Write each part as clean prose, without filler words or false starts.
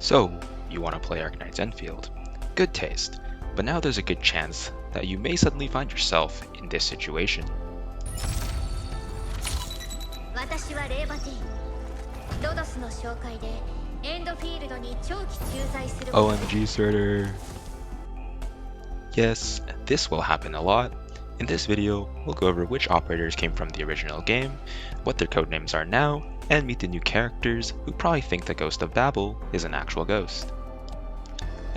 So, you want to play Arknights Endfield. Good taste, but now there's a good chance that you may suddenly find yourself in this situation. 私はレイバティン。ロドスの紹介でエンドフィールドに長期駐在する。OMG Surtr. Yes, this will happen a lot. In this video, we'll go over which operators came from the original game, what their codenames are now, and meet the new characters who probably think the Ghost of Babel is an actual ghost.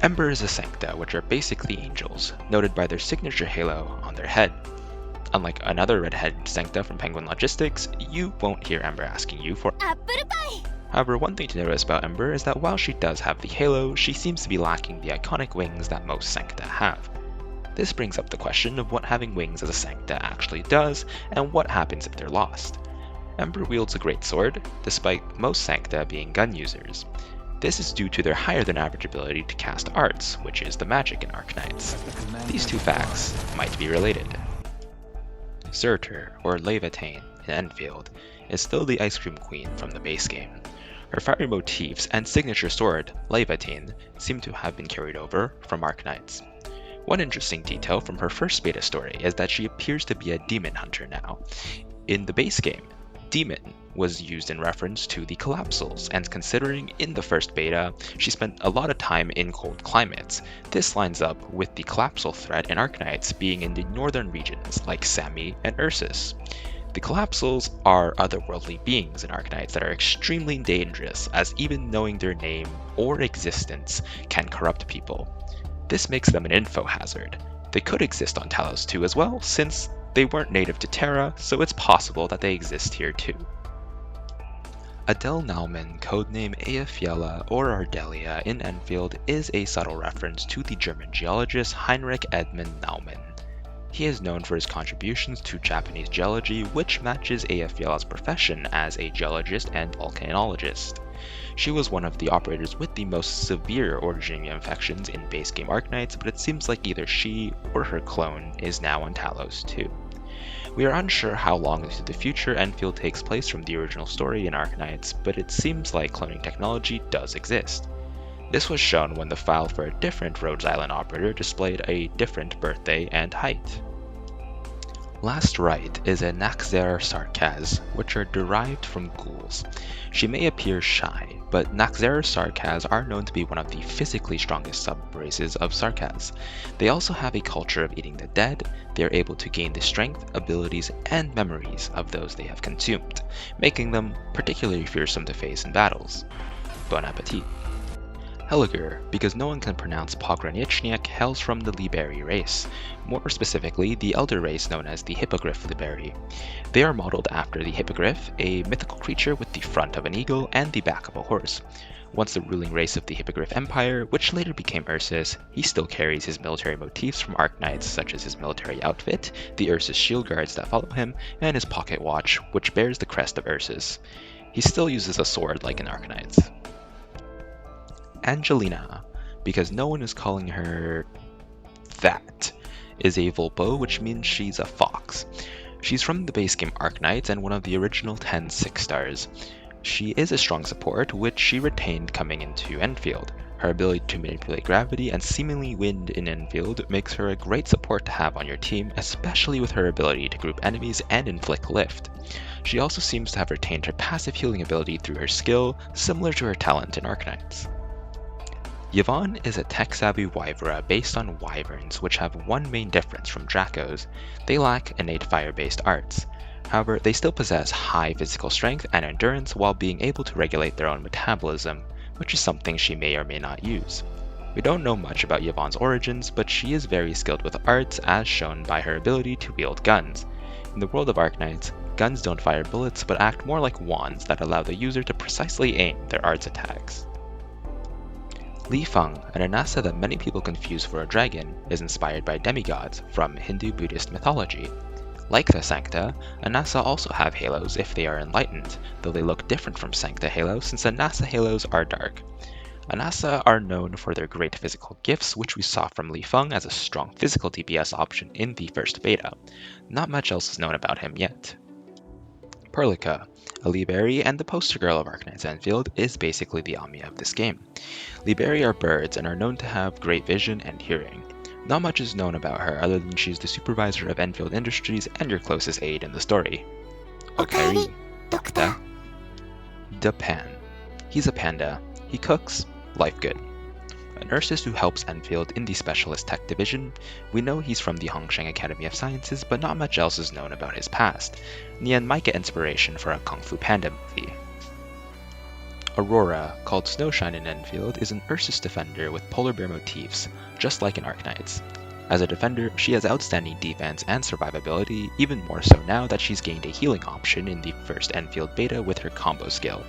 Ember is a Sancta, which are basically angels, noted by their signature halo on their head. Unlike another redhead Sancta from Penguin Logistics, you won't hear Ember asking you for apple pie! However, one thing to notice about Ember is that while she does have the halo, she seems to be lacking the iconic wings that most Sancta have. This brings up the question of what having wings as a Sancta actually does, and what happens if they're lost. Ember wields a great sword, despite most Sancta being gun users. This is due to their higher than average ability to cast arts, which is the magic in Arknights. These two facts might be related. Surtr, or Laevatain, in Endfield, is still the ice cream queen from the base game. Her fiery motifs and signature sword, Laevatain, seem to have been carried over from Arknights. One interesting detail from her first beta story is that she appears to be a demon hunter now. In the base game, demon was used in reference to the collapsals, and considering in the first beta she spent a lot of time in cold climates, this lines up with the collapsal threat in Arknights being in the northern regions like Sami and Ursus. The collapsals are otherworldly beings in Arknights that are extremely dangerous, as even knowing their name or existence can corrupt people. This makes them an info hazard. They could exist on Talos 2 as well, since they weren't native to Terra, so it's possible that they exist here too. Adele Naumann, codename Eyjafjalla or Ardelia in Endfield, is a subtle reference to the German geologist Heinrich Edmund Naumann. He is known for his contributions to Japanese geology, which matches Eyjafjalla's profession as a geologist and volcanologist. She was one of the operators with the most severe Origenia infections in base game Arknights, but it seems like either she or her clone is now on Talos 2. We are unsure how long into the future Endfield takes place from the original story in Arknights, but it seems like cloning technology does exist. This was shown when the file for a different Rhodes Island operator displayed a different birthday and height. Last Rite is a Naxxer Sarkaz, which are derived from ghouls. She may appear shy, but Naxxer Sarkaz are known to be one of the physically strongest sub-races of Sarkaz. They also have a culture of eating the dead. They are able to gain the strength, abilities, and memories of those they have consumed, making them particularly fearsome to face in battles. Bon appetit! Hellagur, because no one can pronounce Pogranichnik, hails from the Liberi race, more specifically the elder race known as the Hippogriff Liberi. They are modeled after the Hippogriff, a mythical creature with the front of an eagle and the back of a horse. Once the ruling race of the Hippogriff Empire, which later became Ursus, he still carries his military motifs from Arknights, such as his military outfit, the Ursus shield guards that follow him, and his pocket watch, which bears the crest of Ursus. He still uses a sword like in Arknights. Angelina, because no one is calling her that, is a Vulpo, which means she's a fox. She's from the base game Arknights and one of the original 10 6-stars. She is a strong support, which she retained coming into Endfield. Her ability to manipulate gravity and seemingly wind in Endfield makes her a great support to have on your team, especially with her ability to group enemies and inflict lift. She also seems to have retained her passive healing ability through her skill, similar to her talent in Arknights. Yvonne is a tech-savvy wyvera based on wyverns, which have one main difference from Dracos: they lack innate fire-based arts. However, they still possess high physical strength and endurance while being able to regulate their own metabolism, which is something she may or may not use. We don't know much about Yvonne's origins, but she is very skilled with arts, as shown by her ability to wield guns. In the world of Arknights, guns don't fire bullets but act more like wands that allow the user to precisely aim their arts attacks. Lifeng, an Anasa that many people confuse for a dragon, is inspired by demigods from Hindu-Buddhist mythology. Like the Sancta, Anasa also have halos if they are enlightened, though they look different from Sancta halos since Anasa halos are dark. Anasa are known for their great physical gifts, which we saw from Lifeng as a strong physical DPS option in the first beta. Not much else is known about him yet. Perlica, Liberi, and the poster girl of Arknights Endfield, is basically the Ami of this game. Liberi are birds and are known to have great vision and hearing. Not much is known about her other than she's the supervisor of Endfield Industries and your closest aide in the story. Okari, Dokta, Dapan. He's a panda. He cooks, life good. A nurse who helps Endfield in the Specialist Tech Division. We know he's from the Hongsheng Academy of Sciences, but not much else is known about his past. Nian might get inspiration for a Kung Fu Panda movie. Aurora, called Snowshine in Endfield, is an Ursus defender with polar bear motifs, just like in Arknights. As a defender, she has outstanding defense and survivability, even more so now that she's gained a healing option in the first Endfield beta with her combo skill.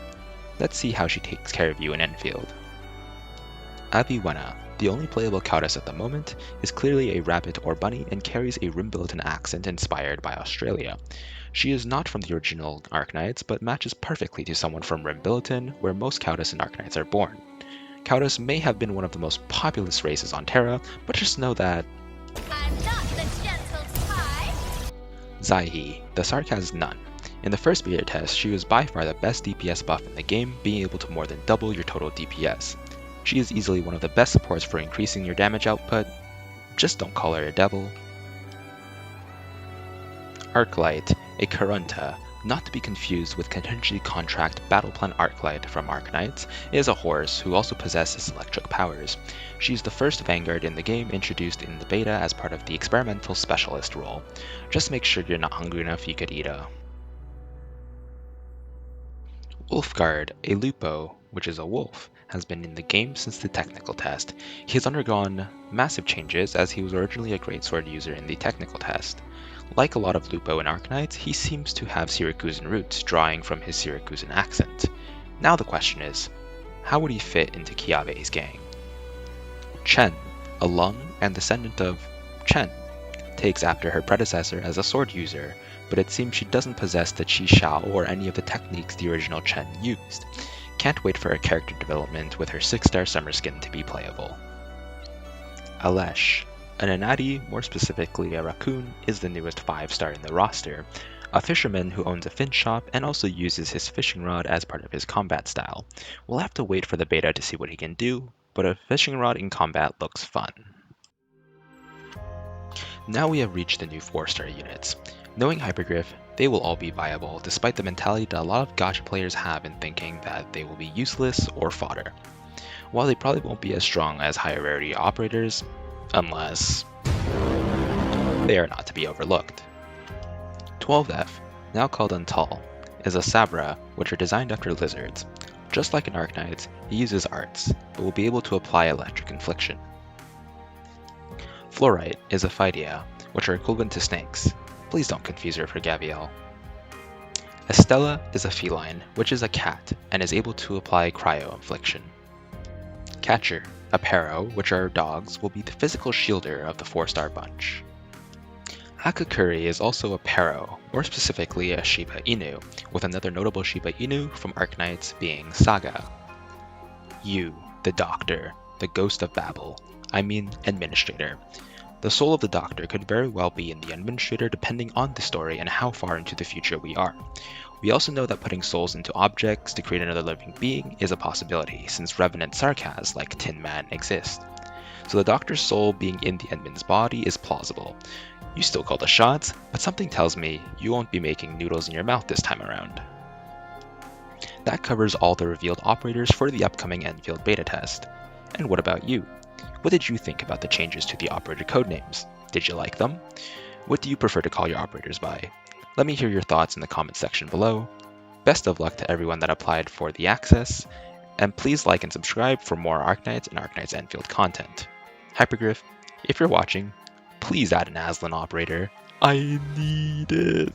Let's see how she takes care of you in Endfield. Avywenna, the only playable Countess at the moment, is clearly a rabbit or bunny and carries a Rimbilton accent inspired by Australia. She is not from the original Arknights, but matches perfectly to someone from Rimbilton, where most Countess and Arknights are born. Countess may have been one of the most populous races on Terra, but just know that I'm not the gentle type. Xaihi, the Sark has none. In the first beta test, she was by far the best DPS buff in the game, being able to more than double your total DPS. She is easily one of the best supports for increasing your damage output. Just don't call her a devil. Arclight, a Karunta, not to be confused with Contingency Contract Battleplan Arclight from Arknights, is a horse who also possesses electric powers. She's the first Vanguard in the game introduced in the beta as part of the experimental specialist role. Just make sure you're not hungry enough you could eat her. Wulfgard, a Lupo, which is a wolf, has been in the game since the technical test. He has undergone massive changes as he was originally a greatsword user in the technical test. Like a lot of Lupo in Arknights, he seems to have Syracusan roots, drawing from his Syracusan accent. Now the question is, how would he fit into Kiawe's gang? Chen, a Lung and descendant of Chen, takes after her predecessor as a sword user, but it seems she doesn't possess the Qi Shao or any of the techniques the original Chen used. Can't wait for her character development with her 6-star summer skin to be playable. Alesh, an Anati, more specifically a raccoon, is the newest 5-star in the roster. A fisherman who owns a fin shop and also uses his fishing rod as part of his combat style. We'll have to wait for the beta to see what he can do, but a fishing rod in combat looks fun. Now we have reached the new 4-star units. Knowing Hypergriff, they will all be viable, despite the mentality that a lot of gacha players have in thinking that they will be useless or fodder. While they probably won't be as strong as higher rarity operators, unless they are not to be overlooked. 12F, now called Antal, is a Sabra, which are designed after lizards. Just like in Arknights, he uses arts, but will be able to apply electric infliction. Fluorite is a Phydia, which are equivalent to snakes. Please don't confuse her for Gaviel. Estella is a feline, which is a cat, and is able to apply cryo infliction. Catcher, a Paro, which are dogs, will be the physical shielder of the 4-star bunch. Akekuri is also a Paro, more specifically a Shiba Inu, with another notable Shiba Inu from Arknights being Saga. You, the Doctor, the Ghost of Babel, Endministrator. The soul of the Doctor could very well be in the Endministrator depending on the story and how far into the future we are. We also know that putting souls into objects to create another living being is a possibility, since revenant Sarkas like Tin Man exist. So the Doctor's soul being in the Endman's body is plausible. You still call the shots, but something tells me you won't be making noodles in your mouth this time around. That covers all the revealed operators for the upcoming Endfield beta test. And what about you? What did you think about the changes to the operator codenames? Did you like them? What do you prefer to call your operators by? Let me hear your thoughts in the comment section below. Best of luck to everyone that applied for the access, and please like and subscribe for more Arknights and Arknights Endfield content. Hypergriff, if you're watching, please add an Aslan operator. I need it.